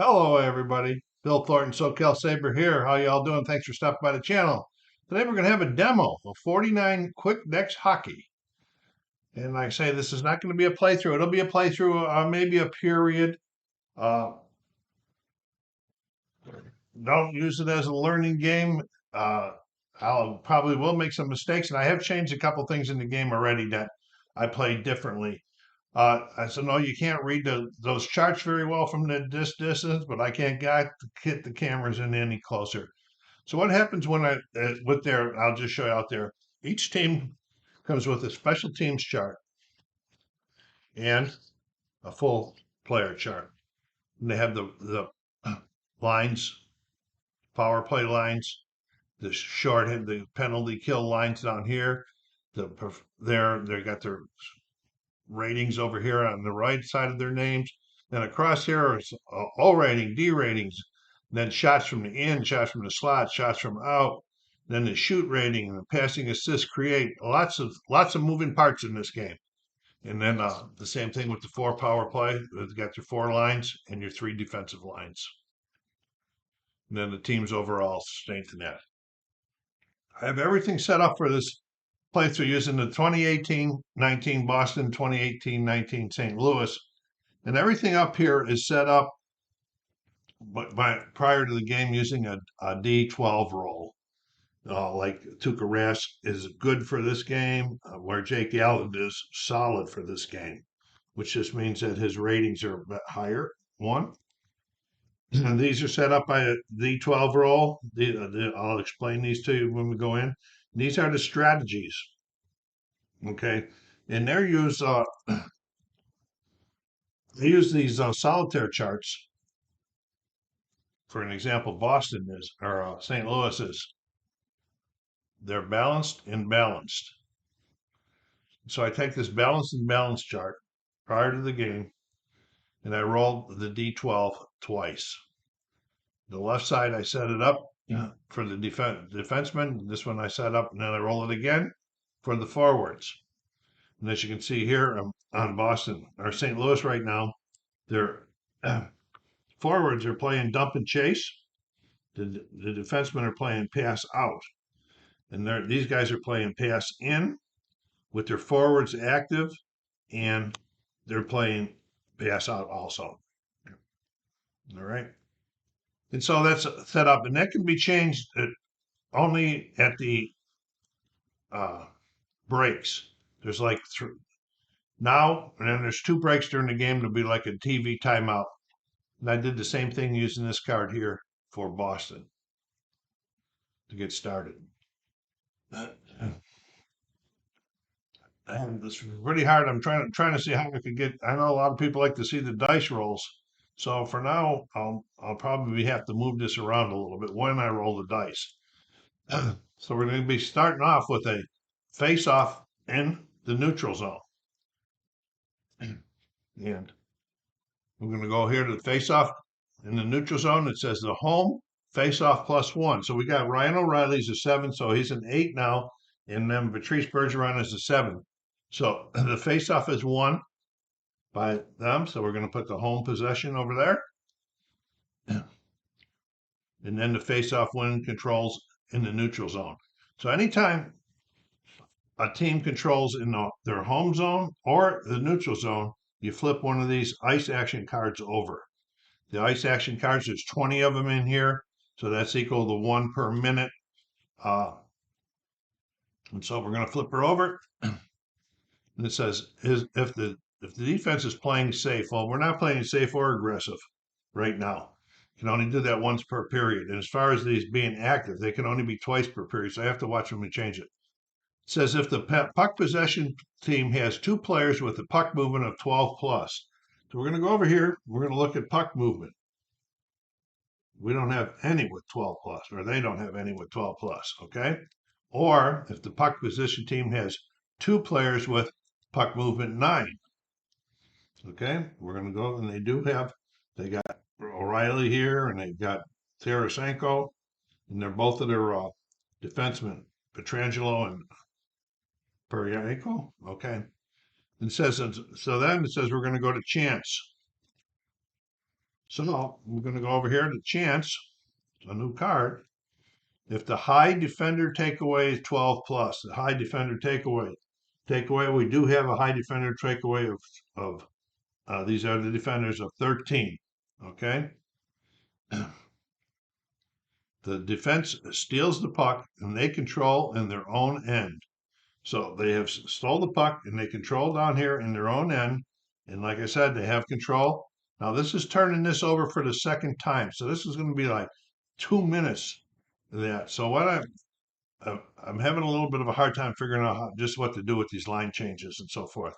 Hello, everybody. Bill Thornton, SoCalSabre here. How y'all doing? Thanks for stopping by the channel. Today we're going to have a demo of 49 Quick Decks Hockey. And like I say, this is not going to be a playthrough. It'll be a playthrough, maybe a period. Uh, don't use it as a learning game. Uh, I'll probably will make some mistakes, and I have changed a couple things in the game already that I played differently. I said, no, you can't read those charts very well from this distance, but I can't get the cameras in any closer. So what happens when with their, I'll just show you out there. Each team comes with a special teams chart and a full player chart. And they have the lines, power play lines, the penalty kill lines down here. They got their ratings over here on the right side of their names. Then across here is O rating, D ratings, then shots from the in, shots from the slot, shots from out, then the shoot rating, the passing assist, create lots of moving parts in this game. And then the same thing with the four power play. You've got your four lines and your three defensive lines. And then the team's overall strength and net. I have everything set up for this playthrough using the 2018-19 Boston, 2018-19 St. Louis. And everything up here is set up prior to the game using a D12 roll. Like Tuukka Rask is good for this game, where Jake Allen is solid for this game, which just means that his ratings are a bit higher. One. And these are set up by a D12 roll. I'll explain these to you when we go in. These are the strategies. Okay. And they use these solitaire charts. For an example, Boston is, or St. Louis is. They're balanced and balanced. So I take this balanced and balanced chart prior to the game, and I roll the D12 twice. The left side, I set it up for the defenseman. This one I set up, and then I roll it again for the forwards. And as you can see here, I'm on Boston or St. Louis right now. Their forwards are playing dump and chase. The defensemen are playing pass out. And these guys are playing pass in with their forwards active, and they're playing pass out also. All right. And so that's set up, and that can be changed only at the uh, breaks. There's like now, and then there's two breaks during the game. It'll be like a TV timeout. And I did the same thing using this card here for Boston to get started. And it's pretty hard. I'm trying to see how I could get. I know a lot of people like to see the dice rolls, so for now, I'll probably have to move this around a little bit when I roll the dice. So we're going to be starting off with a face-off in the neutral zone, and we're going to go here to the face-off in the neutral zone. It says the home face-off +1. So we got Ryan O'Reilly's a 7, so he's an 8 now, and then Patrice Bergeron is a 7. So the face-off is 1 by them. So we're going to put the home possession over there. And then the face-off win controls in the neutral zone. So anytime a team controls in their home zone or the neutral zone, you flip one of these ice action cards over. The ice action cards, there's 20 of them in here. So that's equal to 1 per minute. And so we're going to flip her over. And it says if the defense is playing safe, well, we're not playing safe or aggressive right now. You can only do that once per period. And as far as these being active, they can only be twice per period. So I have to watch when we change it. It says if the puck possession team has two players with a puck movement of 12 plus. So we're going to go over here. We're going to look at puck movement. We don't have any with 12 plus, or they don't have any with 12 plus. Okay. Or if the puck possession team has two players with puck movement 9. Okay, we're going to go, and they got O'Reilly here, and they've got Tarasenko, and they're both of their defensemen, Petrangelo and Periaco. Okay, and it says so. Then it says we're going to go to chance. So now we're going to go over here to chance, a new card. If the high defender takeaway is 12 plus, the high defender takeaway, we do have a high defender takeaway of these are the defenders of 13. Okay. The defense steals the puck and they control in their own end. So they have stole the puck and they control down here in their own end. And like I said, they have control. Now this is turning this over for the second time. So this is going to be like 2 minutes of that. So I'm having a little bit of a hard time figuring out just what to do with these line changes and so forth.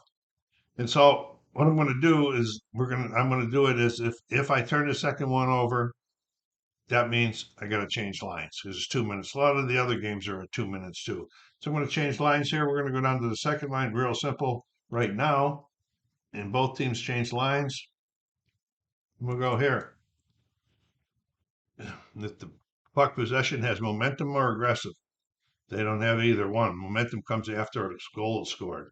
And so what I'm going to do is I'm going to do it as if I turn the second one over, that means I got to change lines because it's 2 minutes. A lot of the other games are at 2 minutes too. So I'm going to change lines here. We're going to go down to the second line, real simple right now. And both teams change lines. We'll go here. If the puck possession has momentum or aggressive, they don't have either one. Momentum comes after a goal is scored.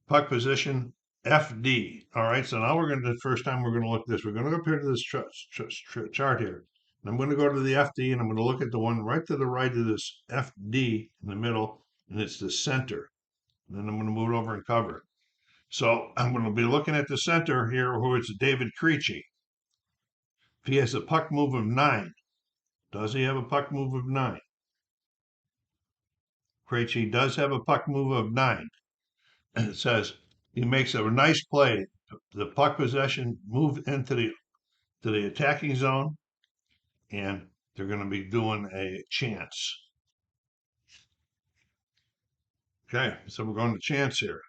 Puck position, FD. All right, so now the first time we're going to look at this. We're going to go up here to this chart here. And I'm going to go to the FD and I'm going to look at the one right to the right of this FD in the middle, and it's the center. And then I'm going to move it over and cover it. So I'm going to be looking at the center here, who it's David Krejci. If he has a puck move of 9, does he have a puck move of 9? Krejci does have a puck move of 9. And it says he makes a nice play. The puck possession move into the attacking zone, and they're going to be doing a chance. Okay, so we're going to chance here.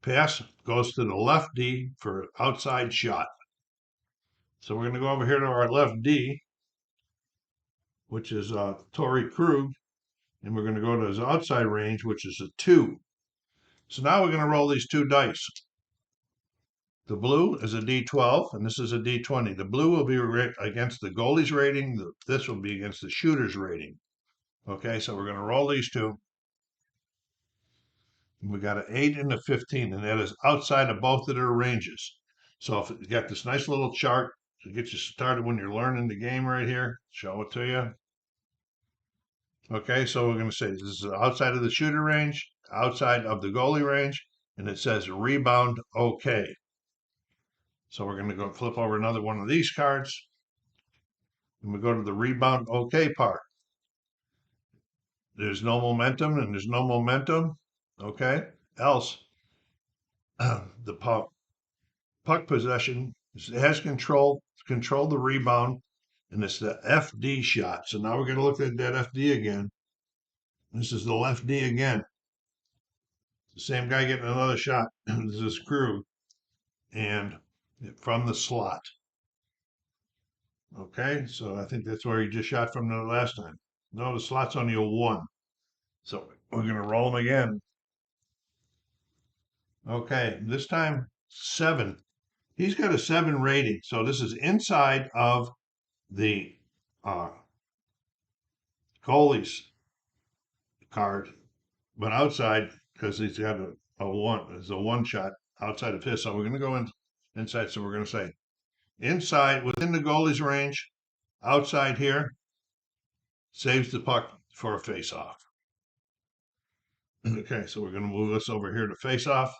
Pass goes to the left D for outside shot. So we're going to go over here to our left D, which is Torrey Krug, and we're going to go to his outside range, which is a 2. So now we're going to roll these 2 dice. The blue is a D12, and this is a D20. The blue will be against the goalie's rating. This will be against the shooter's rating. Okay, so we're going to roll these 2. We got an 8 and a 15, and that is outside of both of their ranges. So if you got this nice little chart to get you started when you're learning the game right here, show it to you. Okay, so we're going to say this is outside of the shooter range, outside of the goalie range, and it says rebound okay. So we're going to go flip over another one of these cards, and we go to the rebound okay part. There's no momentum, and there's no momentum. Okay, else the puck possession has control the rebound, and it's the FD shot. So now we're going to look at that FD again. This is the left D again. The same guy getting another shot. This is Krug, and from the slot. Okay, so I think that's where he just shot from the last time. No, the slot's only a 1. So we're going to roll him again. Okay, this time 7. He's got a 7 rating. So this is inside of the goalie's card, but outside because he's got a 1. It's a 1 shot outside of his. So we're going to go inside. So we're going to say inside within the goalie's range, outside here, saves the puck for a face-off. Okay, so we're going to move this over here to face-off.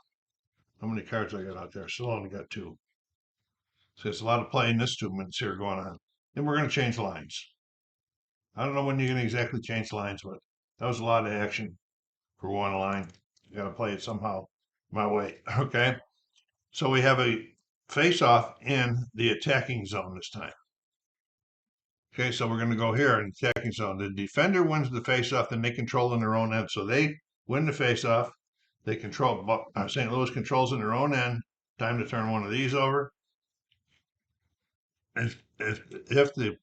How many cards I got out there? Still only got 2. So it's a lot of play in this 2 minutes here going on. Then we're going to change lines. I don't know when you're going to exactly change lines, but that was a lot of action for one line. You got to play it somehow my way. Okay, so we have a face-off in the attacking zone this time. Okay, so we're going to go here in the attacking zone. The defender wins the face-off, then they control in their own end. So they win the face-off. They control. St. Louis controls in their own end. Time to turn one of these over. If the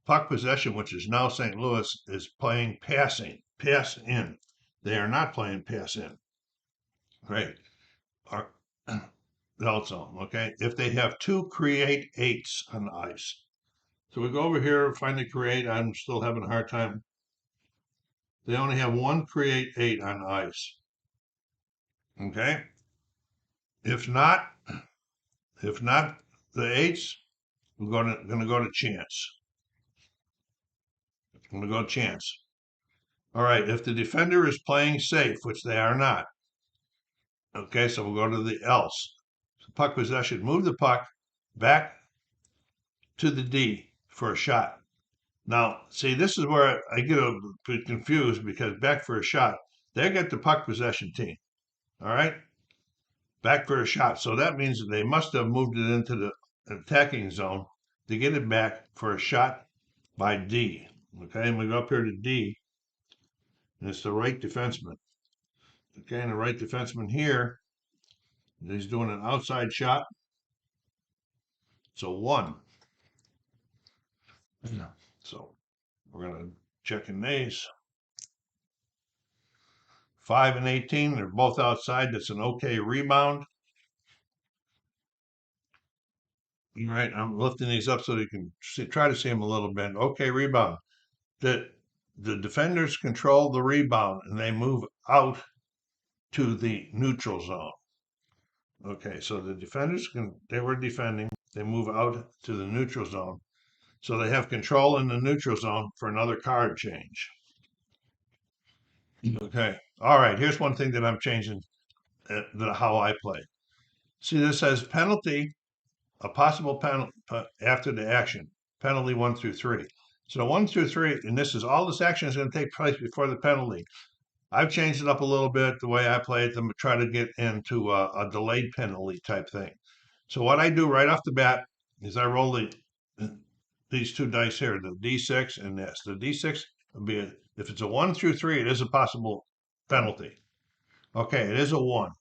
puck possession, which is now St. Louis, is playing pass in. They are not playing pass in. Right. Or also, okay. If they have 2 create 8s on the ice. So we go over here, find the create. I'm still having a hard time. They only have 1 create 8 on the ice. Okay. If not the 8s, We're going to go to chance. I'm going to go chance. All right, if the defender is playing safe, which they are not, okay, so we'll go to the else. So puck possession, move the puck back to the D for a shot. Now, see, this is where I get a bit confused because back for a shot, they get the puck possession team. All right, back for a shot. So that means that they must have moved it into the attacking zone to get it back for a shot by D. Okay, and we go up here to D, and it's the right defenseman. Okay, and the right defenseman here, he's doing an outside shot. So 1. So we're going to check in these. 5 and 18, they're both outside. That's an okay rebound. All right, I'm lifting these up so you can try to see them a little bit. Okay, rebound. The defenders control the rebound and they move out to the neutral zone. Okay, so the defenders they were defending, they move out to the neutral zone. So they have control in the neutral zone for another card change. Okay, all right, here's one thing that I'm changing how I play. See, this says penalty, a possible penalty after the action, penalty 1 through 3. So 1 through 3, and this is all this action is going to take place before the penalty. I've changed it up a little bit the way I play it to try to get into a delayed penalty type thing. So what I do right off the bat is I roll these 2 dice here, the D6 and this. The D6 would be, if it's a 1 through 3, it is a possible penalty. Okay, it is a 1.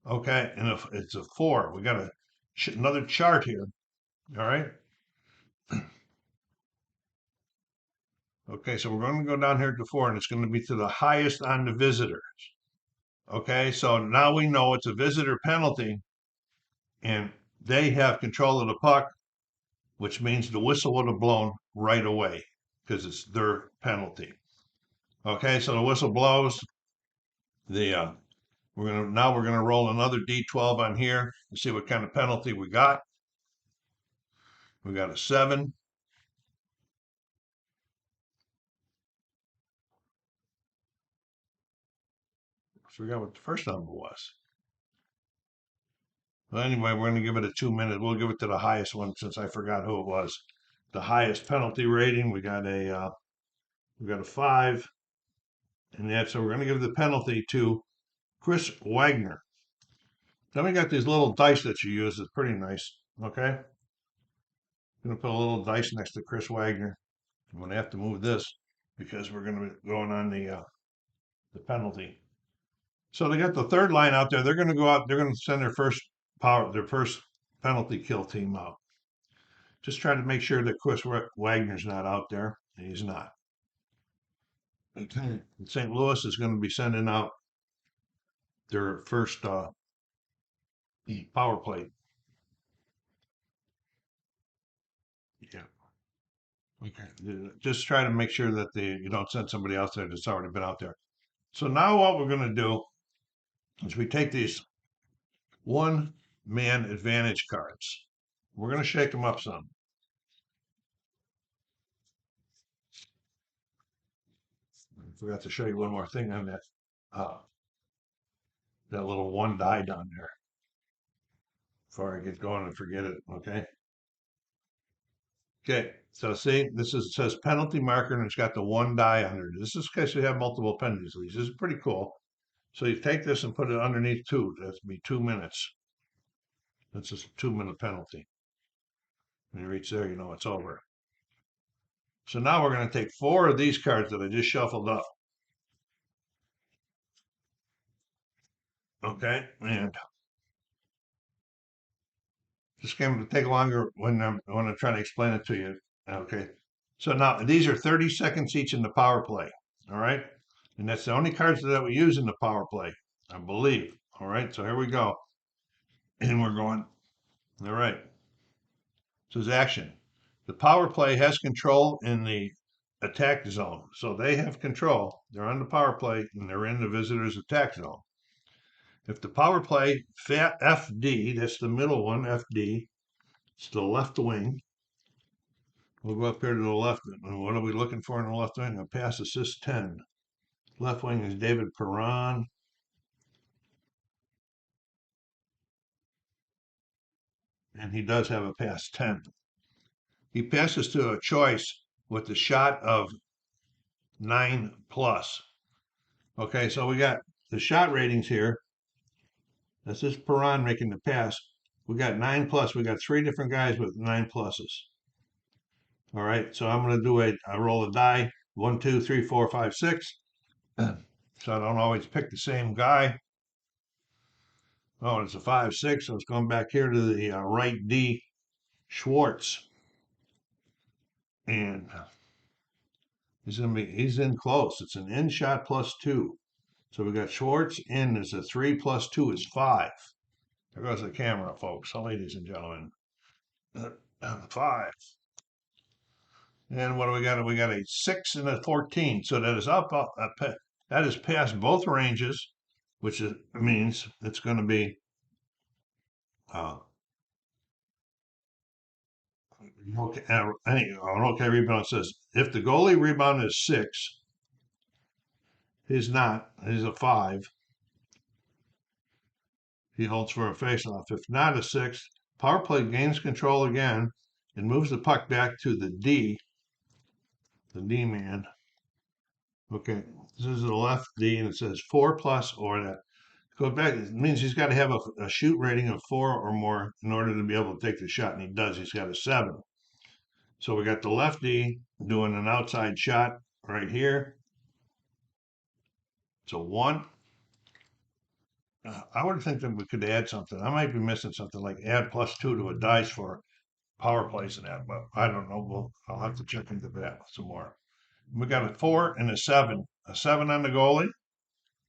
Okay, and if it's a 4, we got another chart here. All right. Okay, so we're going to go down here to 4, and it's going to be to the highest on the visitors. Okay, so now we know it's a visitor penalty, and they have control of the puck, which means the whistle would have blown right away because it's their penalty. Okay, so the whistle blows. We're gonna roll another D12 on here and see what kind of penalty we got. We got a 7. I forgot what the first number was. Well, anyway, we're gonna give it a 2 minute. We'll give it to the highest one since I forgot who it was. The highest penalty rating. We got a 5, and so we're gonna give the penalty to Chris Wagner. Then we got these little dice that you use. It's pretty nice. Okay. I'm gonna put a little dice next to Chris Wagner. I'm gonna have to move this because we're gonna be going on the penalty. So they got the third line out there. They're gonna go out. They're gonna send their first penalty kill team out. Just trying to make sure that Chris Wagner's not out there, and he's not. Okay. St. Louis is going to be sending out their first power play. Yeah. Okay. Just try to make sure that you don't send somebody else there that's already been out there. So now what we're going to do is we take these 1-man advantage cards. We're going to shake them up some. I forgot to show you one more thing on that little 1 die down there before I get going and forget it. Okay. Okay, so see, says penalty marker, and it's got the 1 die under it. This is in case you have multiple penalties. This is pretty cool. So you take this and put it underneath 2. That's be 2 minutes. That's just a 2-minute penalty. When you reach there, you know it's over. So now we're going to take 4 of these cards that I just shuffled up. Okay, and this game will take longer when I'm trying to explain it to you. Okay, so now these are 30 seconds each in the power play. All right, and that's the only cards that we use in the power play, I believe. All right, so here we go, and we're going. All right, so it's action. The power play has control in the attack zone, so they have control. They're on the power play and they're in the visitor's attack zone. If the power play FD, that's the middle one, FD, It's the left wing. We'll go up here to the left. And what are we looking for in the left wing? A pass assist 10. Left wing is David Perron. And he does have a pass 10. He passes to a choice with the shot of 9 plus. Okay, so we got the shot ratings here. That's just Perron making the pass. We got 9 plus. We got 3 different guys with 9 pluses. All right, so I'm going to do I roll a die 1, 2, 3, 4, 5, 6. So I don't always pick the same guy. Oh, it's a 5, 6. So it's going back here to the right D, Schwartz. And he's in close. It's an in shot plus 2. So we got Schwartz in is a 3 plus 2 is 5. There goes the camera, folks. Ladies and gentlemen. 5. And what do we got? We got a 6 and a 14. So that is that is past both ranges, which means it's going to be okay rebound says if the goalie rebound is 6, he's a 5. He holds for a faceoff. If not a 6, power play gains control again and moves the puck back to the D man. Okay, this is the left D, and it says 4 plus or that. Go back. It means he's got to have a shoot rating of 4 or more in order to be able to take the shot, and he does. He's got a 7. So we got the left D doing an outside shot right here. It's a 1. I would think that we could add something. I might be missing something like add plus 2 to a dice for power plays and that, but I don't know. I'll have to check into that some more. We got a 4 and a 7. A 7 on the goalie,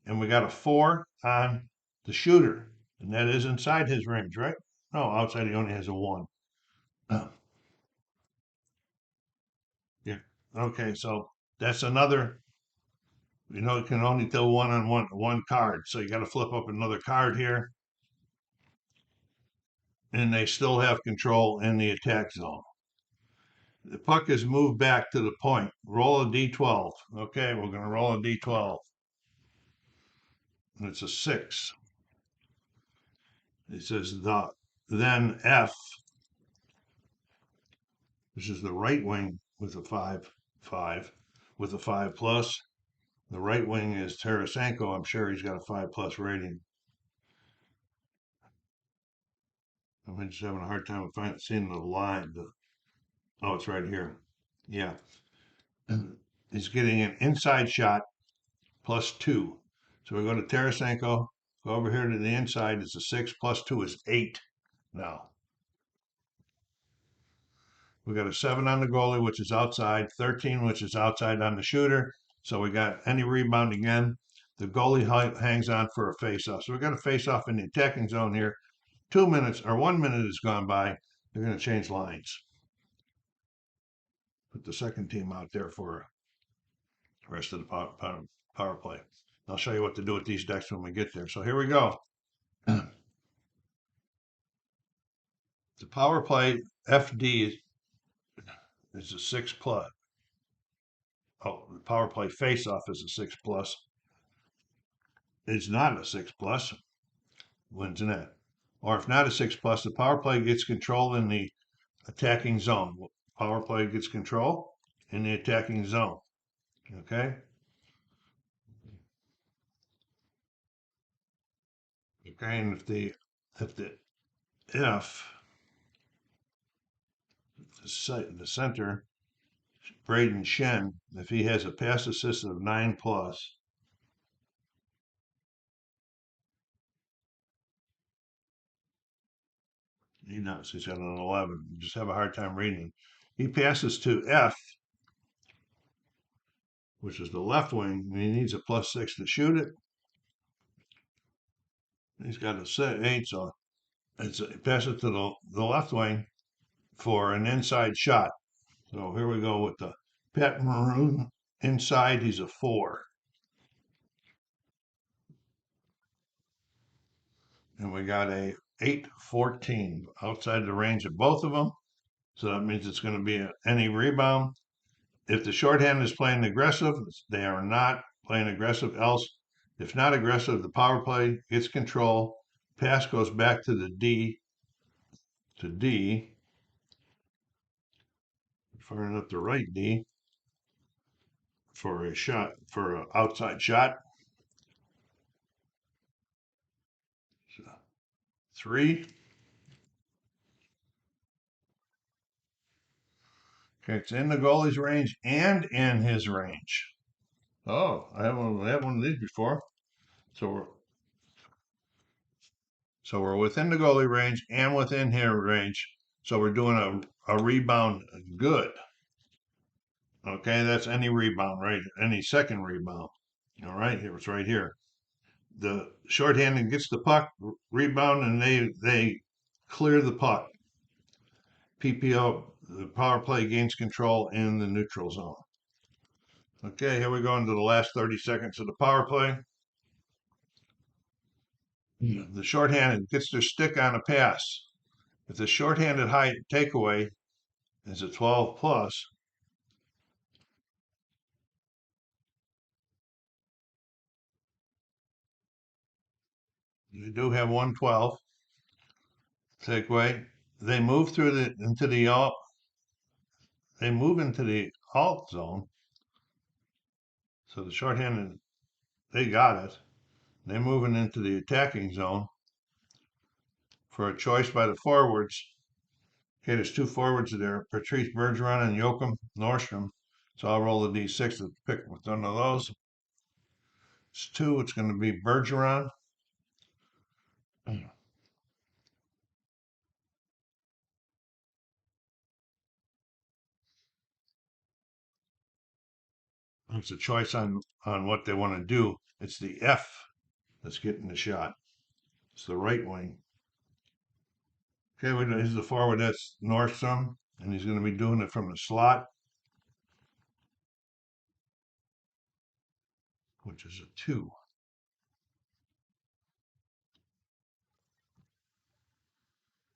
and we got a 4 on the shooter, and that is inside his range, right? No, outside he only has a 1. Yeah. Okay, so that's another. You can only do one on one card, so you got to flip up another card here, and they still have control in the attack zone. The puck is moved back to the point. Roll a d12. Okay, we're going to roll a d12. And it's a 6. It says then F, which is the right wing with a 5 with a 5 plus. The right wing is Tarasenko. I'm sure he's got a 5 plus rating. I'm just having a hard time seeing the line. Oh, it's right here. Yeah. He's getting an inside shot plus 2. So we go to Tarasenko, go over here to the inside. It's a 6 plus 2 is 8 now. We got a 7 on the goalie, which is outside, 13, which is outside on the shooter. So we got any rebound again. The goalie hangs on for a face-off. So we got a face-off in the attacking zone here. 2 minutes or 1 minute has gone by. They're going to change lines. Put the second team out there for the rest of the power play. I'll show you what to do with these decks when we get there. So here we go. The power play FD is a 6 plus. Oh, the power play face-off is a 6 plus. It's not a 6 plus. Wins net. Or if not a 6 plus, the power play gets control in the attacking zone. Power play gets control in the attacking zone. Okay. Okay, and if the center, Braden Shen, if he has a pass assist of 9 plus, he knows he's got an 11. You just have a hard time reading. He passes to F, which is the left wing, and he needs a plus 6 to shoot it. He's got a 8, so he passes to the left wing for an inside shot. So here we go with the Pat Maroon inside. He's a 4. And we got a 8-14 outside the range of both of them. So that means it's going to be any rebound. If the shorthand is playing aggressive, they are not playing aggressive. Else, if not aggressive, the power play gets control. Pass goes back to the D, firing up the right D for a shot, for an outside shot. 3. Okay, it's in the goalie's range and in his range. Oh, I had one of these before. So we're within the goalie range and within here range. So we're doing a rebound good. Okay, that's any rebound, right? Any second rebound. All right, here it's right here. The shorthanded gets the puck, rebound, and they clear the puck. PPO, the power play gains control in the neutral zone. Okay, here we go into the last 30 seconds of the power play. The shorthanded gets their stick on a pass. If the shorthanded high takeaway is a 12 plus, you do have 112 takeaway. They move through into the alt. They move into the alt zone. So the shorthanded, they got it. They're moving into the attacking zone for a choice by the forwards. Okay, there's 2 forwards there, Patrice Bergeron and Joachim Nordstrom. So I'll roll the D6 to pick with one of those. It's 2. It's going to be Bergeron. It's a choice on what they want to do. It's the F that's getting the shot. It's the right wing. Okay, here's the forward. That's Nordstrom, and he's going to be doing it from the slot, which is a 2.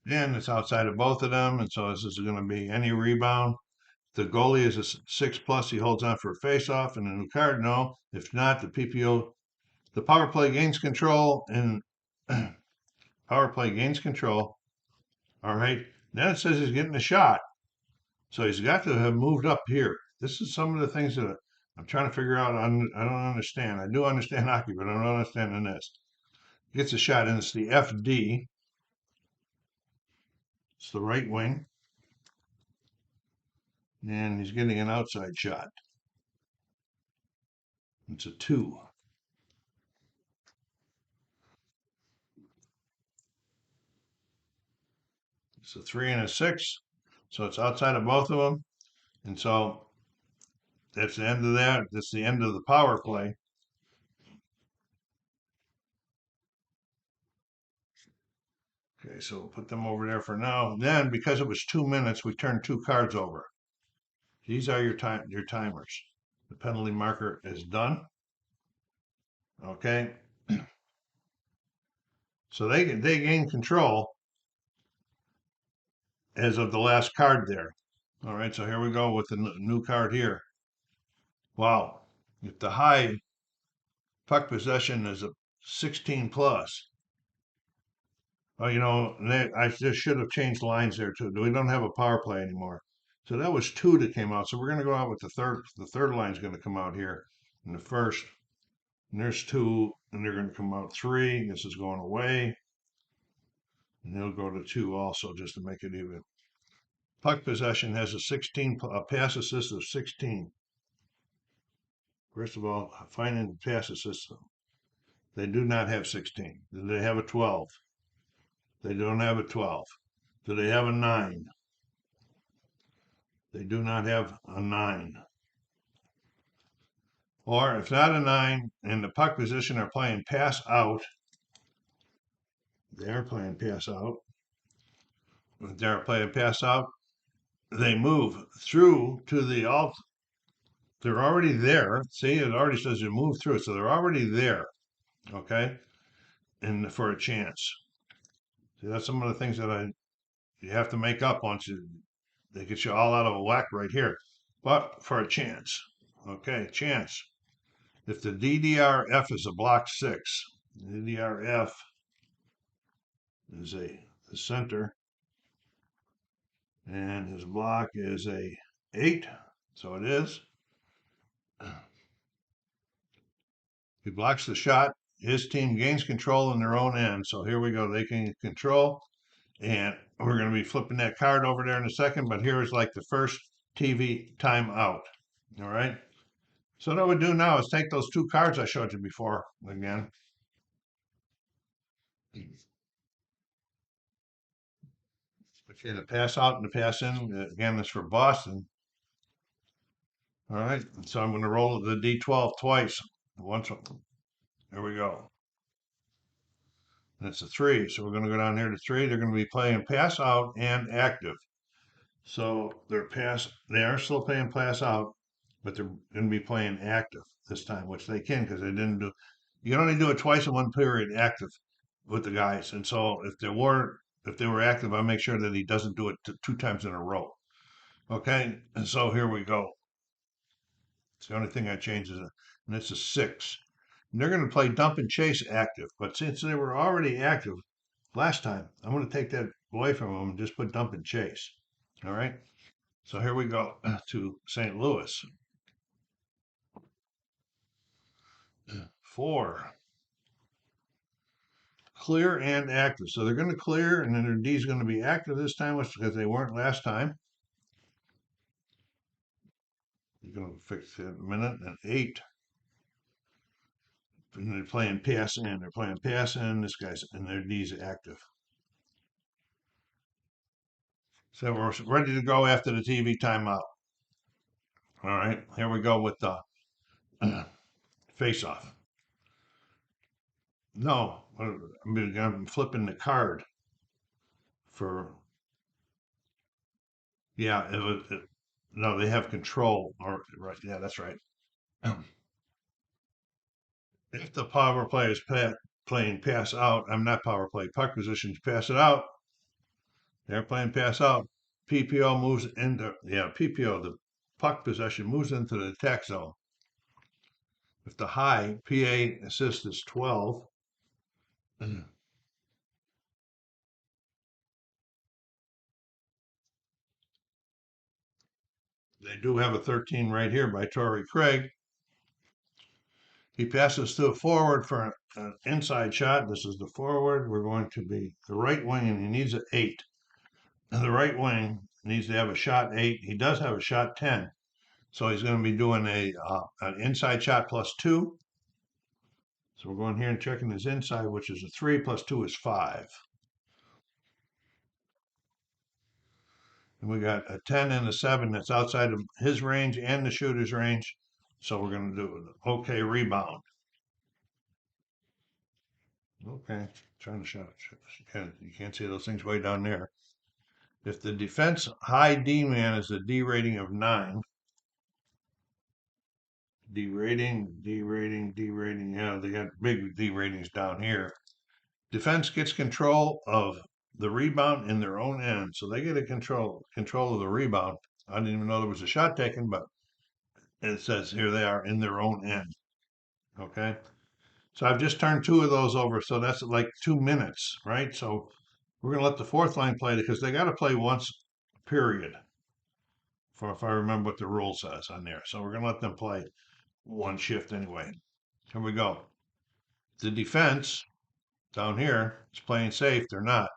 And it's outside of both of them, and so this is going to be any rebound. The goalie is a 6 plus. He holds on for a face-off, and a new card. No, if not, the PPO, the power play gains control, and power play gains control. All right. Then it says he's getting a shot, so he's got to have moved up here. This is some of the things that I'm trying to figure out. I don't understand. I do understand hockey, but I don't understand in this. He gets a shot, and it's the FD. It's the right wing, and he's getting an outside shot. It's a 2. It's a 3 and a 6. So it's outside of both of them. And so that's the end of that. That's the end of the power play. Okay, so we'll put them over there for now. Then, because it was 2 minutes, we turned 2 cards over. These are your timers. The penalty marker is done. Okay. So they gain control as of the last card there. All right, so here we go with the new card here. Wow. If the high puck possession is a 16 plus, oh, I just should have changed lines there too. We don't have a power play anymore. So that was 2 that came out. So we're going to go out with the third. The third line is going to come out here in the first. And there's 2, and they're going to come out 3. This is going away. And they'll go to 2 also, just to make it even. Puck possession has a pass assist of 16. First of all, finding the pass assist. They do not have 16. Do they have a 12? They don't have a 12. Do they have a 9? They do not have a 9. Or if not a 9 and the puck position are playing pass out, they're playing pass out. If they're playing pass out, they move through to the alt. They're already there. See, it already says you move through, so they're already there. Okay, and for a chance. See, that's some of the things that you have to make up once they get you all out of whack right here. But for a chance, okay, chance. If the DDRF is a block 6, DDRF is the center, and his block is a 8, so it is. He blocks the shot. His team gains control in their own end. So here we go. They can control, and we're going to be flipping that card over there in a second. But here is like the first TV timeout. All right. So what I would do now is take those 2 cards I showed you before again. Okay, the pass out and the pass in. Again, that's for Boston. All right. So I'm going to roll the D12 twice. Once. There we go. That's a 3. So we're going to go down here to 3. They're going to be playing pass out and active. So they are still playing pass out, but they're going to be playing active this time, which they can because they didn't do. You can only do it twice in one period active with the guys, and so if they were active, I make sure that he doesn't do it 2 times in a row. Okay, and so here we go. It's the only thing I changed is, and it's a 6. And they're going to play dump and chase active, but since they were already active last time, I'm going to take that away from them and just put dump and chase. All right. So here we go to St. Louis. 4. Clear and active. So they're going to clear, and then their D is going to be active this time, which because they weren't last time. You're going to fix it in a minute. And 8. And they're playing pass in. They're playing pass in. This guy's and their D's active. So we're ready to go after the TV timeout. All right, here we go with the face off. No, I'm flipping the card for. Yeah, no, they have control. Or right, yeah, that's right. If the power play is playing pass out, I'm not power play. Puck positions pass it out. They're playing pass out. PPO moves into PPO. The puck possession moves into the attack zone. If the high PA assist is 12, they do have a 13 right here by Torrey Craig. He passes to a forward for an inside shot. This is the forward. We're going to be the right wing, and he needs an 8. And the right wing needs to have a shot 8. He does have a shot 10. So he's going to be doing an inside shot plus 2. So we're going here and checking his inside, which is a 3 plus 2 is 5. And we got a 10 and a 7 that's outside of his range and the shooter's range. So we're going to do an okay rebound. Okay, trying to shot. You can't see those things way down there. If the defense high D man is a D rating of 9, D rating, D rating, D rating. Yeah, they got big D ratings down here. Defense gets control of the rebound in their own end, so they get a control of the rebound. I didn't even know there was a shot taken, but it says here they are in their own end. Okay, so I've just turned 2 of those over, so that's like 2 minutes, right? So we're gonna let the 4th line play because they got to play once, period. For if I remember what the rule says on there, so we're gonna let them play 1 shift anyway. Here we go. The defense down here is playing safe. They're not.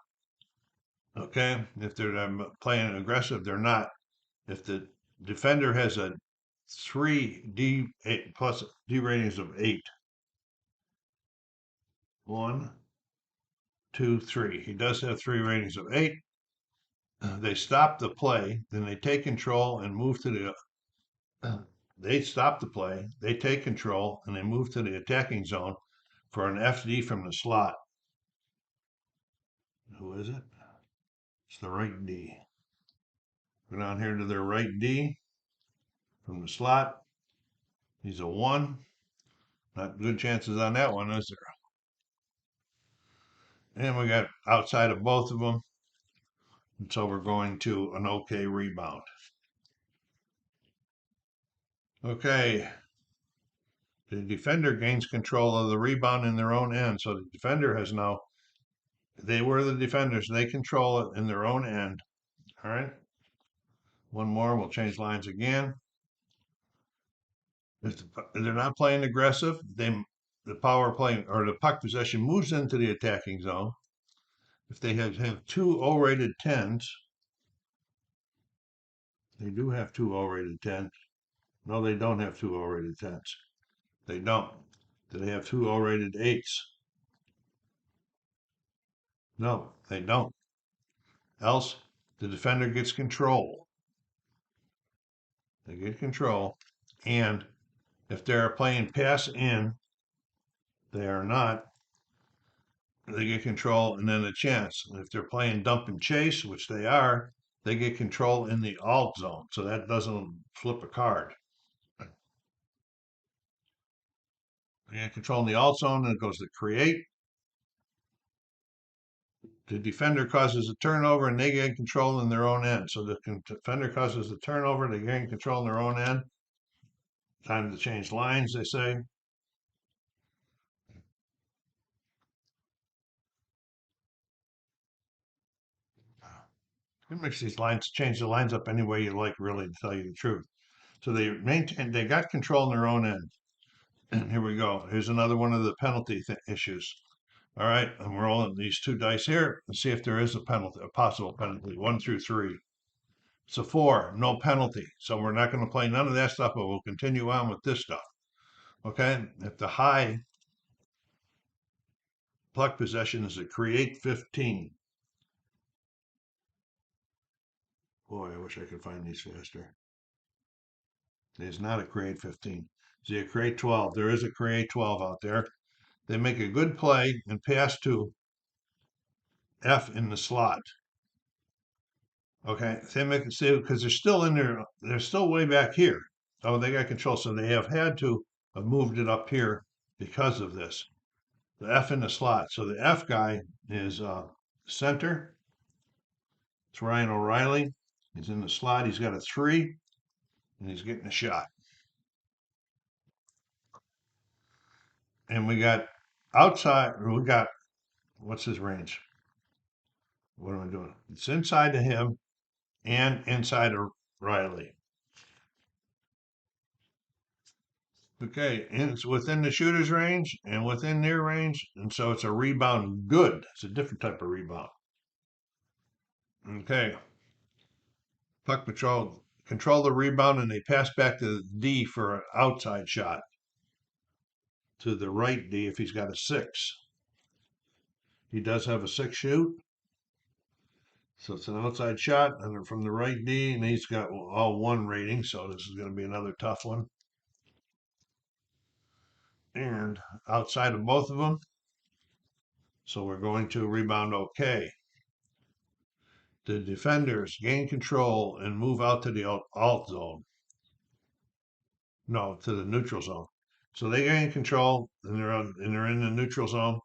Okay, if they're playing aggressive, they're not. If the defender has a 3 D 8 plus D ratings of 8, 1, 2, 3. He does have 3 ratings of 8. They stop the play, then they take control and move to the. They stop the play, they take control, and they move to the attacking zone for an FD from the slot. Who is it? It's the right D. Go down here to their right D from the slot. He's a 1. Not good chances on that one, is And we got outside of both of them. And so we're going to an okay rebound. Okay. The defender gains control of the rebound in their own end. So the defender has now, they were the defenders. They control it in their own end. All right. One more. We'll change lines again. If they're not playing aggressive, the power play or the puck possession moves into the attacking zone. If they have two O-rated 10s, they do have two O-rated 10s. No, they don't have two O-rated 10s. They don't. Do they have two O-rated 8s? No, they don't. Else, the defender gets control. They get control. And if they're playing pass in, they are not. They get control and then a chance. And if they're playing dump and chase, which they are, they get control in the alt zone. So that doesn't flip a card. They get control in the alt zone, and it goes to create. The defender causes a turnover, and they gain control in their own end. So the defender causes the turnover, they gain control in their own end. Time to change lines, they say. You can mix these lines, change the lines up any way you like, really, to tell you the truth. So they got control in their own end. And here we go. Here's another one of the penalty issues. All right, I'm rolling these two dice here and see if there is a penalty, a possible penalty, 1 through 3. It's a 4, no penalty. So we're not going to play none of that stuff, but we'll continue on with this stuff. Okay, if the high puck possession is a create 15. Boy, I wish I could find these faster. There's not a create 15. See a create 12. There is a create 12 out there. They make a good play and pass to F in the slot. Okay, they make it say because they're still in there, they're still way back here. Oh, they got control, so they have had to have moved it up here because of this. The F in the slot. So the F guy is center. It's Ryan O'Reilly. He's in the slot. He's got a 3, and he's getting a shot. And we got outside. We got what's his range? What am I doing? It's inside of him and inside of Riley. Okay, and it's within the shooter's range and within their range, and so it's a rebound good. It's a different type of rebound. Okay, puck control the rebound, and they pass back to D for an outside shot. To the right D if he's got a 6. He does have a 6 shoot. So it's an outside shot, and from the right D, and he's got all 1 rating, so this is going to be another tough one. And outside of both of them, so we're going to rebound okay. The defenders gain control and move out to the alt zone. No, to the neutral zone. So they gain control and they're in the neutral zone.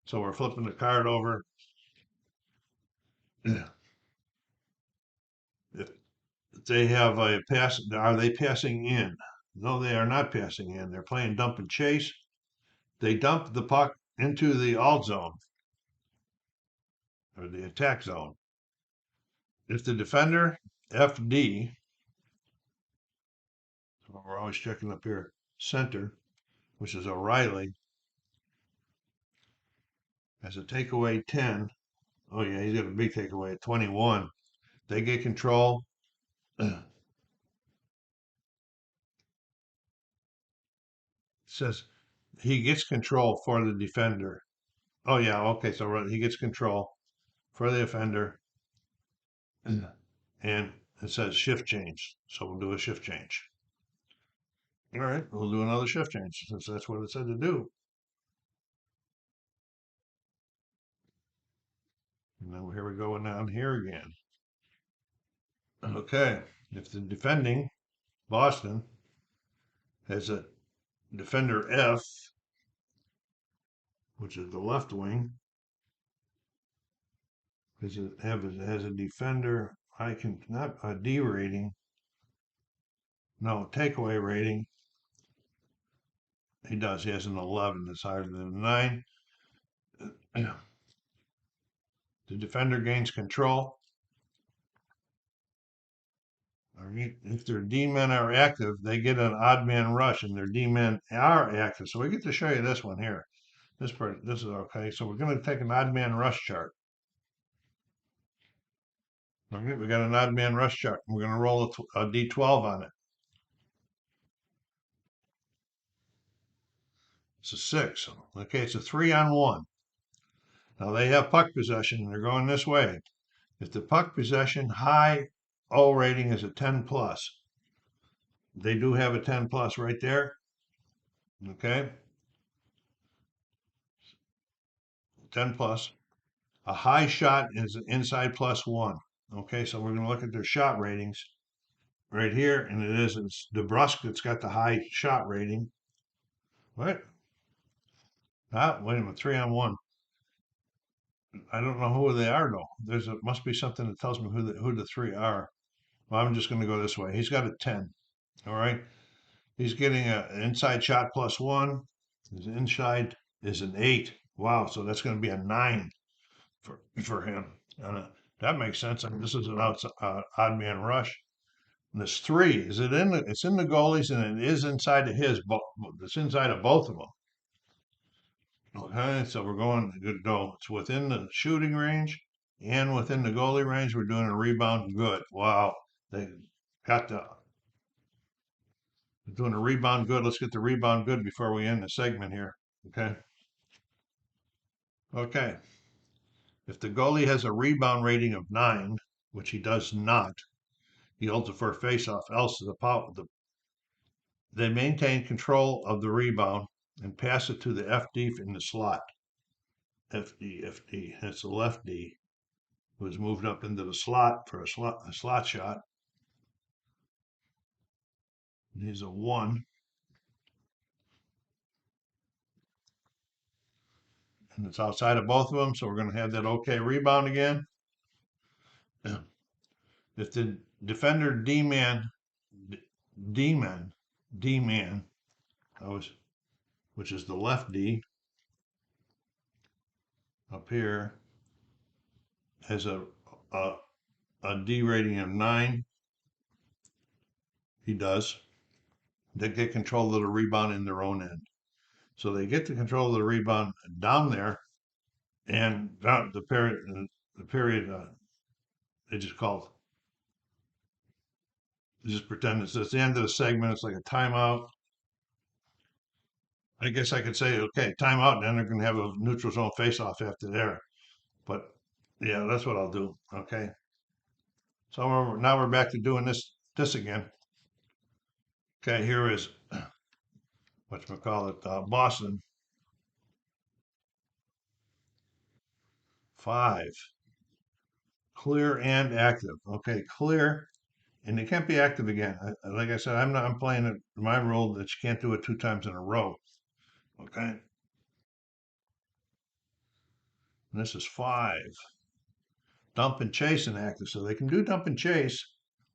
So we're flipping the card over. If they have a pass, are they passing in? No, they are not passing in. They're playing dump and chase. They dump the puck into the alt zone or the attack zone. If the defender, FD, so we're always checking up here, center, which is O'Reilly, has a takeaway 10. Oh, yeah, he's got a big takeaway at 21. They get control. Says he gets control for the defender. Oh, yeah, okay, so he gets control for the offender. And it says shift change. So we'll do a shift change. All right, we'll do another shift change since that's what it said to do. And then here we go down here again. Okay, if the defending Boston has a defender F, which is the left wing, Because it has a defender. I can not a D rating. No, takeaway rating. He does. He has an 11. That's higher than a 9. The defender gains control. If their D-men are active, they get an odd man rush, and their D-men are active. So we get to show you this one here. This part, this is okay. So we're going to take an odd man rush chart. Okay, we got an odd man rush chart. We're going to roll a D12 on it. It's a 6. Okay, it's a 3-on-1. Now they have puck possession, and they're going this way. If the puck possession high O rating is a 10 plus, they do have a 10 plus right there. Okay, 10 plus. A high shot is inside +1. Okay, so we're going to look at their shot ratings right here, and it's DeBrusque that's got the high shot rating. What? Ah, wait a minute, 3-on-1. I don't know who they are though. Must be something that tells me who the three are. Well, I'm just going to go this way. He's got a 10. All right, he's getting an inside shot +1. His inside is an 8. Wow, so that's going to be a 9 for him. That makes sense. I mean, this is an odd man rush. And this 3 is it's in the goalies, and it is inside of it's inside of both of them. Okay, so we're going good go. It's within the shooting range and within the goalie range. We're doing a rebound good. Wow, they got the doing a rebound good. Let's get the rebound good before we end the segment here. Okay. Okay. If the goalie has a rebound rating of 9, which he does not, he holds it for a faceoff. Else they maintain control of the rebound and pass it to the FD in the slot. FD. That's the left D, who's moved up into the slot for a slot shot. He's a 1. And it's outside of both of them, so we're going to have that okay rebound again. If the defender D-man, which is the left D, up here, has a D rating of 9, he does. They get control of the rebound in their own end. So they get the control of the rebound down there, and down the period they just call it. Just pretend it's the end of the segment. It's like a timeout. I guess I could say, okay, timeout, and then they're going to have a neutral zone face-off after there. But yeah, that's what I'll do. Okay. So now we're back to doing this again. Okay, here is whatchamacallit, Boston. 5. Clear and active. Okay, clear, and it can't be active again. Like I said, I'm playing it my rule that you can't do it 2 times in a row. Okay. And this is 5. Dump and chase and active. So they can do dump and chase,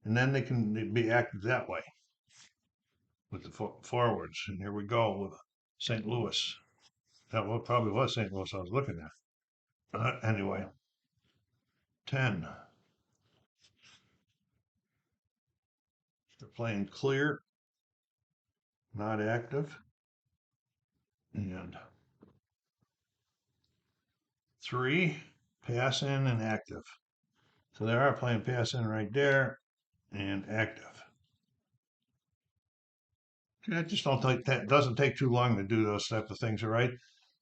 and then they can be active that way with the forwards. And here we go with St. Louis. That probably was St. Louis I was looking at. Anyway, 10. They're playing clear, not active. And 3, pass in and active. So they are playing pass in right there and active. I just don't think that doesn't take too long to do those type of things, all right?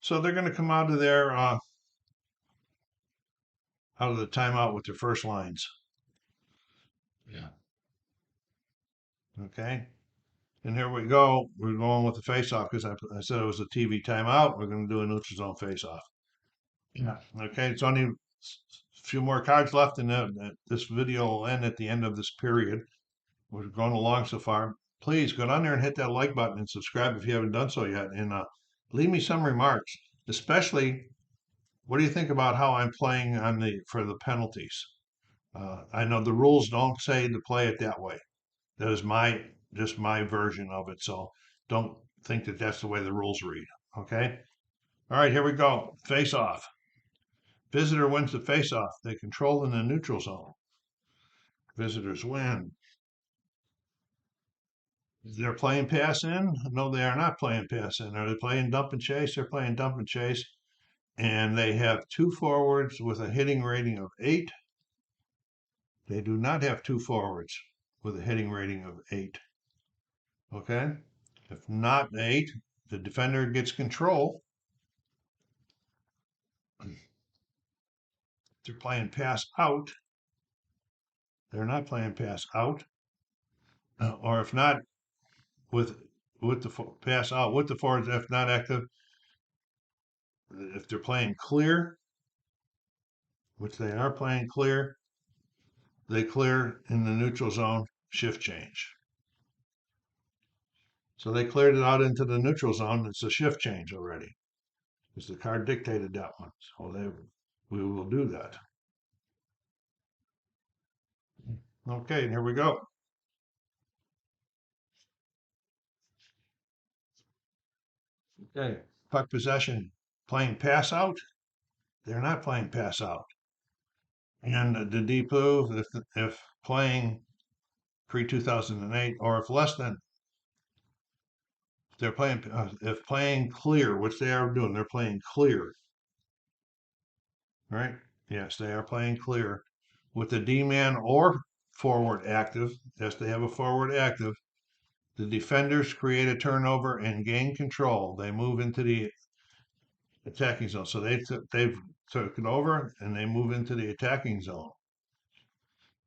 So they're going to come out of there, out of the timeout with their first lines. Yeah. Okay. And here we go. We're going with the face-off because I said it was a TV timeout. We're going to do a neutral zone face-off. Yeah. Okay. It's only a few more cards left, and this video will end at the end of this period. We're going along so far. Please go down there and hit that like button and subscribe if you haven't done so yet. And leave me some remarks, especially What do you think about how I'm playing on the for the penalties? I know the rules don't say to play it that way. That is my just my version of it. So don't think that that's the way the rules read. Okay. All right, here we go. Face off. Visitor wins the face off. They control in the neutral zone. Visitors win. They're playing pass in? No, they are not playing pass in. Are they playing dump and chase? They're playing dump and chase. And they have two forwards with a hitting rating of 8. They do not have two forwards with a hitting rating of 8. Okay? If not 8, the defender gets control. They're playing pass out. They're not playing pass out. Or if not, with the pass out with the forwards, if not active, if they're playing clear, which they are playing clear, they clear in the neutral zone, shift change. So they cleared it out into the neutral zone. It's a shift change already, because the card dictated that one. So we will do that. Okay, and here we go. Okay, puck possession, playing pass out. They're not playing pass out. And the deep move, if playing pre-2008 or if less than, they're playing if playing clear, which they are doing, they're playing clear, right? Yes, they are playing clear with the D-man or forward active. Yes, they have a forward active. The defenders create a turnover and gain control. They move into the attacking zone. So they've took it over and they move into the attacking zone.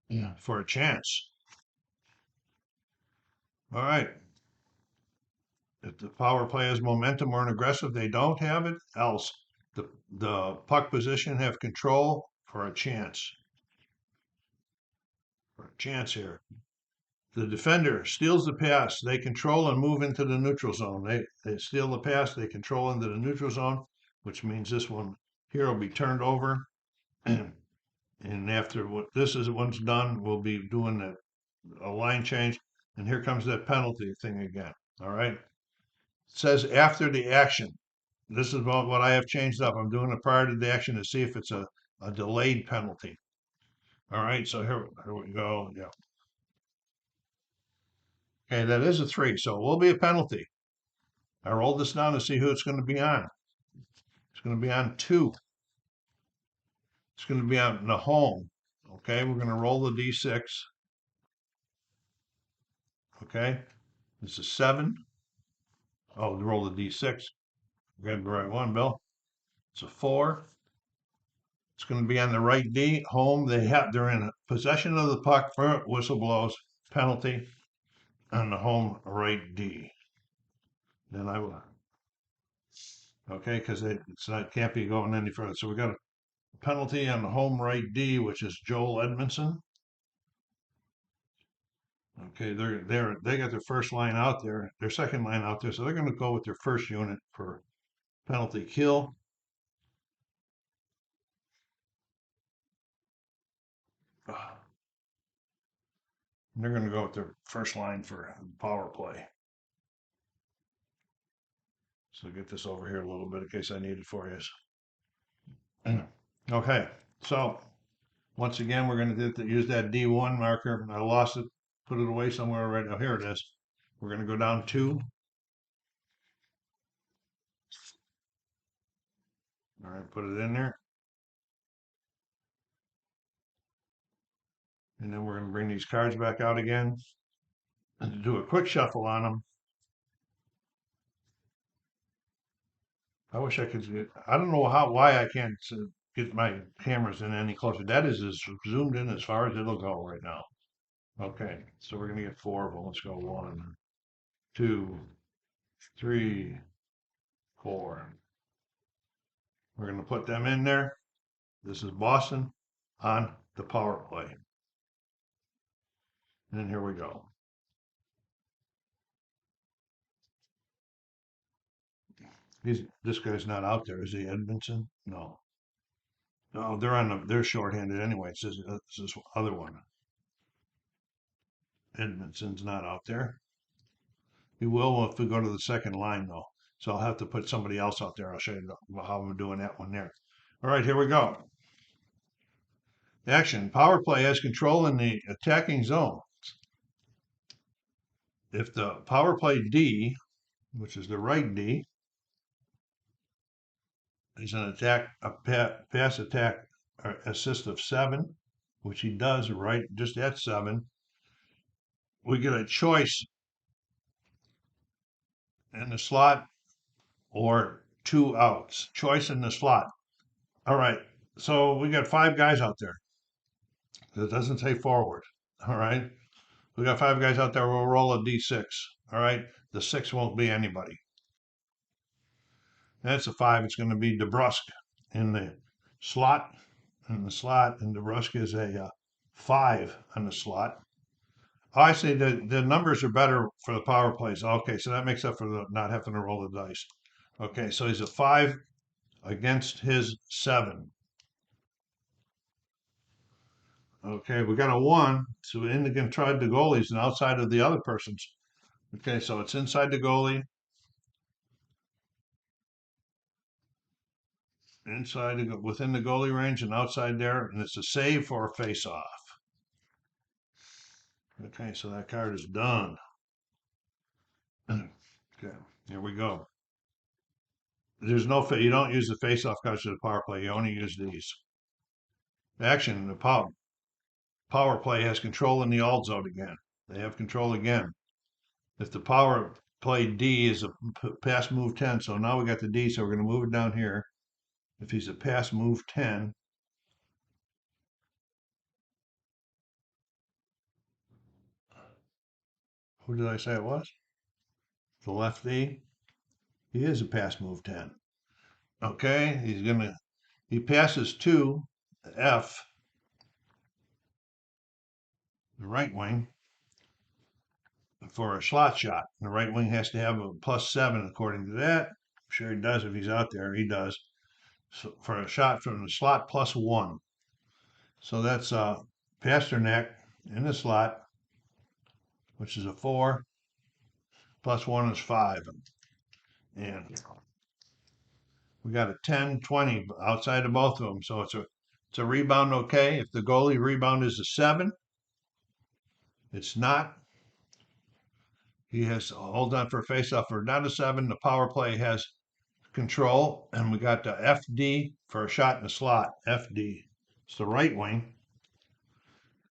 Yeah. For a chance. All right. If the power play has momentum or an aggressive, they don't have it. Else, the puck position have control for a chance. For a chance here. The defender steals the pass. They control and move into the neutral zone. They steal the pass. They control into the neutral zone, which means this one here will be turned over. And after what this is once done, we'll be doing a line change. And here comes that penalty thing again. All right. It says after the action. This is about what I have changed up. I'm doing it prior to the action to see if it's a delayed penalty. All right. So here we go. Yeah. Okay, that is a 3. So it will be a penalty. I rolled this down to see who it's going to be on. It's going to be on 2. It's going to be on the home. Okay, we're going to roll the D6. Okay, this is 7. Oh, roll the D6. Grab the right one, Bill. It's a 4. It's going to be on the right D. Home. They're in possession of the puck. Whistle blows. Penalty on the home right D. Then I will. Okay, because it's not can't be going any further. So we got a penalty on the home right D, which is Joel Edmondson. Okay, they got their first line out there, their second line out there, so they're going to go with their first unit for penalty kill. They're going to go with their first line for power play. So get this over here a little bit in case I need it for you. Okay, so once again, we're going to use that D1 marker. I lost it, put it away somewhere right now. Here it is. We're going to go down 2. All right, put it in there. And then we're going to bring these cards back out again and do a quick shuffle on them. I wish I could. I don't know why I can't get my cameras in any closer. That is as zoomed in as far as it'll go right now. Okay, so we're gonna get 4 of them. Let's go 1, 2, 3, 4. We're gonna put them in there. This is Boston on the power play. And here we go. This guy's not out there, is he, Edmondson? No. Oh, they're shorthanded anyway. It's this other one. Edmondson's not out there. He will if we go to the second line though. So I'll have to put somebody else out there. I'll show you how I'm doing that one there. All right, here we go. Action. Power play has control in the attacking zone. If the power play D, which is the right D, is an attack, a pass attack or assist of 7, which he does right just at 7, we get a choice in the slot or 2 outs. Choice in the slot. All right. So we got 5 guys out there. It doesn't say forward. All right. We got 5 guys out there. We'll roll a d6. All right. The 6 won't be anybody. That's a 5. It's going to be DeBrusque in the slot. And DeBrusque is a 5 on the slot. Oh, I see the numbers are better for the power plays. Okay, so that makes up for the not having to roll the dice. Okay, so he's a 5 against his 7. Okay, we got a 1. So in the tried the goalies and outside of the other person's. Okay, so it's inside the goalie, within the goalie range and outside there, and it's a save for a face-off. Okay, so that card is done. Okay, here we go. There's no you don't use the face-off cards to the power play. You only use these. Action. The power play has control in the alt zone again. They have control again. If the power play D is a pass move 10, so now we got the D, so we're going to move it down here. If he's a pass move 10, who did I say it was? The lefty. He is a pass move 10. Okay, he passes to F, the right wing, for a slot shot. The right wing has to have a +7 according to that. I'm sure he does if he's out there. He does. So for a shot from the slot +1. So that's Pasternak in the slot, which is a 4. +1 is 5. And we got a 10, 20 outside of both of them. So it's a rebound okay. If the goalie rebound is a 7, it's not. He has hold on for a faceoff for not a 7. The power play has control, and we got the FD for a shot in the slot. FD. It's the right wing.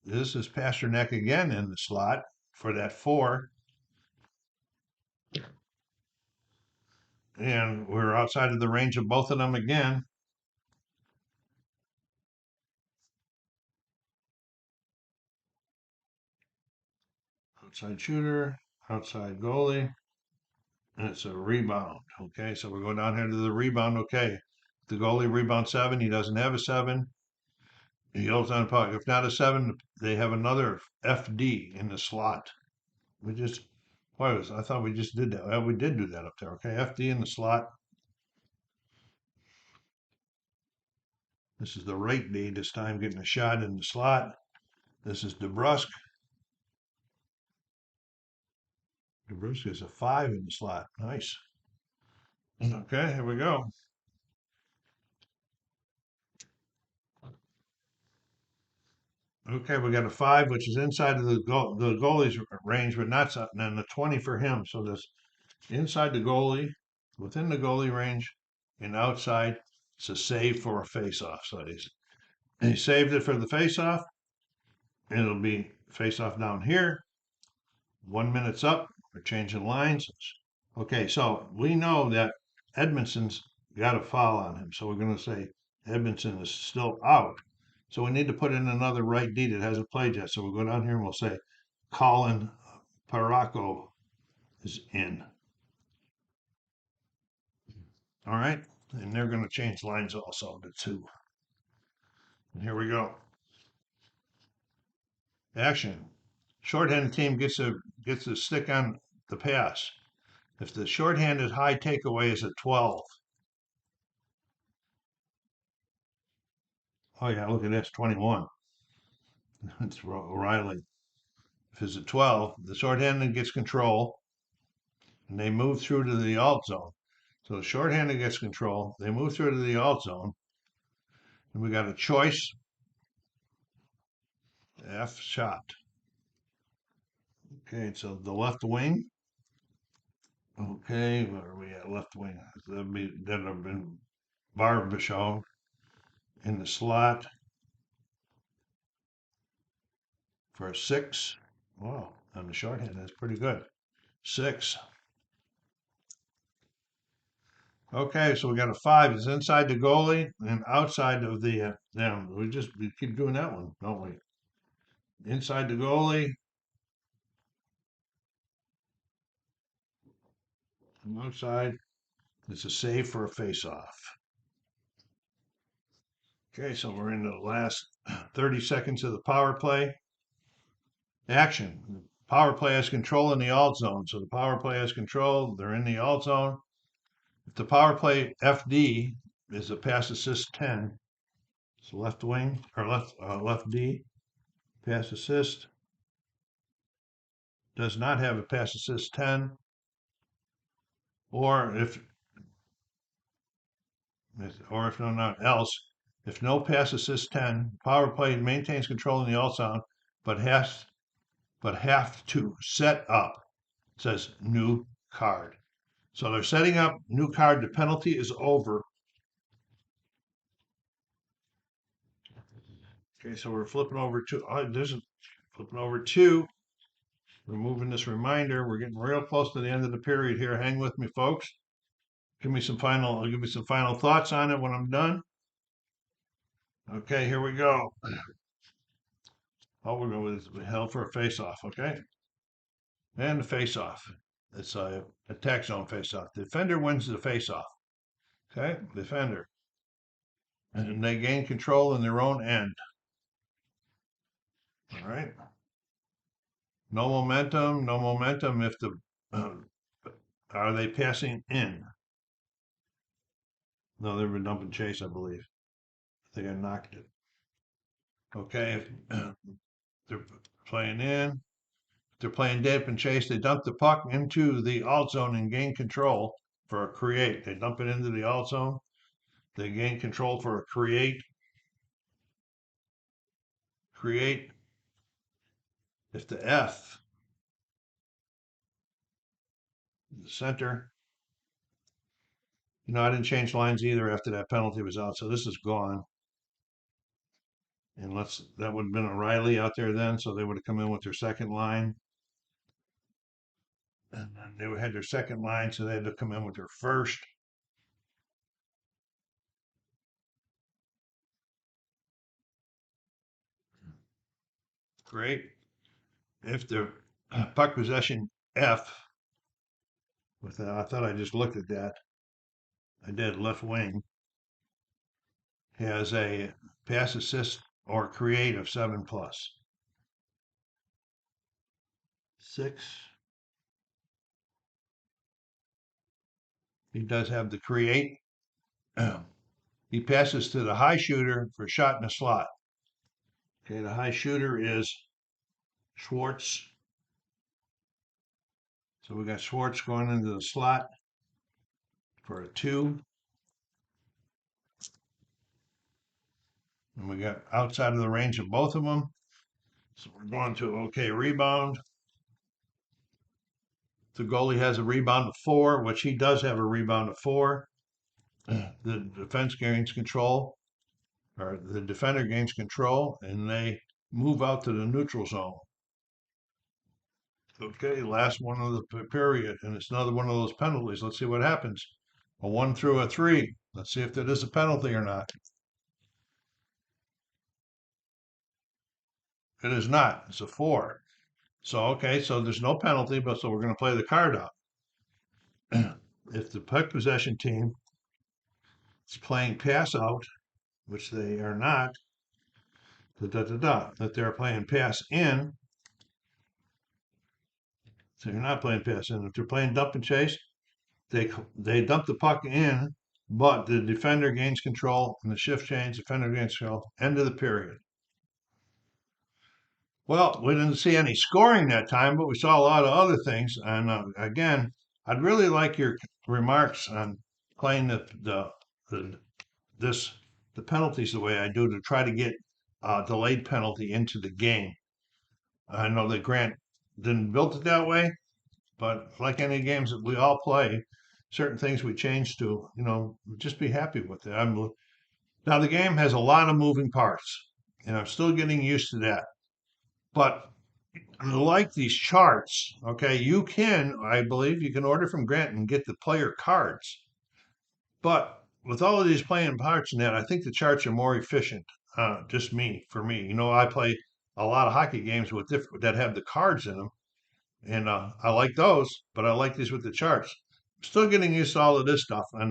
This is Pasternak again in the slot for that 4. And we're outside of the range of both of them again. Outside shooter, outside goalie, and it's a rebound. Okay, so we go down here to the rebound. Okay, the goalie rebound 7. He doesn't have a 7. He holds on the puck. If not a 7, they have another FD in the slot. I thought we just did that. Well, we did do that up there. Okay, FD in the slot. This is the right D this time getting a shot in the slot. This is DeBrusque. DeBrusque is a 5 in the slot. Nice. Okay, here we go. Okay, we got a 5, which is inside of the goalie's range, but not something, and a 20 for him. So this inside the goalie, within the goalie range, and outside, it's a save for a face-off. So he saved it for the face-off. It'll be face-off down here. 1 minute's up. We're changing lines. Okay, so we know that Edmondson's got a foul on him. So we're going to say Edmondson is still out. So we need to put in another right D that hasn't played yet. So we'll go down here and we'll say Colin Paraco is in. All right. And they're going to change lines also to 2. And here we go. Action. Shorthanded team gets a stick on the pass. If the shorthanded high takeaway is a 12, Oh yeah, look at this, 21. It's O'Reilly. If it's a 12, the shorthanded gets control, and they move through to the alt zone. So the shorthanded gets control, they move through to the alt zone, and we got a choice F shot. Okay, so the left wing. Okay, where are we at? Left wing. That'd have been Barbashaw in the slot for a 6. Wow, on the shorthand, that's pretty good. 6. Okay, so we got a 5. It's inside the goalie and outside of the. We keep doing that one, don't we? Inside the goalie and outside. It's a save for a face-off. Okay, so we're in the last 30 seconds of the power play. Action. Power play has control in the alt zone. So the power play has control. They're in the alt zone. If the power play FD is a pass assist 10, it's left wing or left D, pass assist does not have a pass assist 10, or if no, not else, if no pass assist 10, power play maintains control in the alt zone, but have to set up. It says new card. So they're setting up new card. The penalty is over. Okay, so we're flipping over to flipping over to removing this reminder. We're getting real close to the end of the period here. Hang with me, folks. I'll give me some final thoughts on it when I'm done. Okay, here we go. All we're going with is held for a face-off, okay? And the face-off. It's a attack zone face-off. The defender wins the face-off. Okay, defender. And they gain control in their own end. All right. No momentum if the are they passing in? No, they were dump and chase, I believe. I think I knocked it. Okay, if they're playing in, if they're playing dip and chase, they dump the puck into the alt zone and gain control for a create. They dump it into the alt zone. They gain control for a create. Create. If the F, the center, I didn't change lines either after that penalty was out, so this is gone. And that would have been O'Reilly out there then, so they would have come in with their second line. And then they had their second line, so they had to come in with their first. Great. If the puck possession F, I thought I just looked at that. I did. Left wing has a pass assist or create of 7+. 6. He does have the create. He passes to the high shooter for shot in the slot. Okay, the high shooter is Schwartz. So we got Schwartz going into the slot for a 2. And we got outside of the range of both of them. So we're going to okay rebound. The goalie has a rebound of 4, which he does have a rebound of 4. The defense gains control, or the defender gains control, and they move out to the neutral zone. Okay, last one of the period, and it's another one of those penalties. Let's see what happens. A 1 through a 3. Let's see if that is a penalty or not. It is not. It's a 4. So, okay, so there's no penalty, but so we're going to play the card out. If the puck possession team is playing pass out, which they are not, that they're playing pass in, so you're not playing pass in. If they're playing dump and chase, they dump the puck in but the defender gains control and the shift change, defender gains control, end of the period. Well, we didn't see any scoring that time, but we saw a lot of other things. And again, I'd really like your remarks on playing the this the penalties the way I do to try to get delayed penalty into the game. I know that Grant didn't build it that way, but like any games that we all play, certain things we change to, just be happy with it. Now the game has a lot of moving parts, and I'm still getting used to that. But like these charts, okay, I believe you can order from Grant and get the player cards. But with all of these playing parts in that, I think the charts are more efficient. Just for me. I play a lot of hockey games with different that have the cards in them, and I like those. But I like these with the charts. I'm still getting used to all of this stuff, and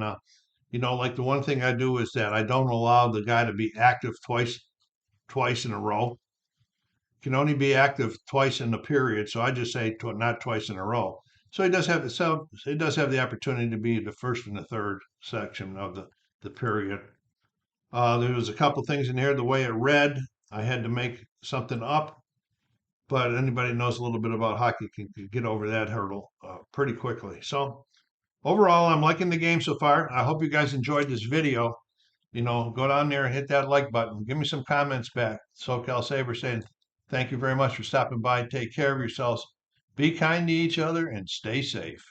like the one thing I do is that I don't allow the guy to be active twice in a row. Can only be active twice in the period, so I just say not twice in a row. So he does have the opportunity to be the first and the third section of the period. There was a couple things in here. The way it read, I had to make something up, but anybody who knows a little bit about hockey can get over that hurdle pretty quickly. So overall, I'm liking the game so far. I hope you guys enjoyed this video. Go down there and hit that like button. Give me some comments back. SoCalSabre saying, thank you very much for stopping by. Take care of yourselves. Be kind to each other and stay safe.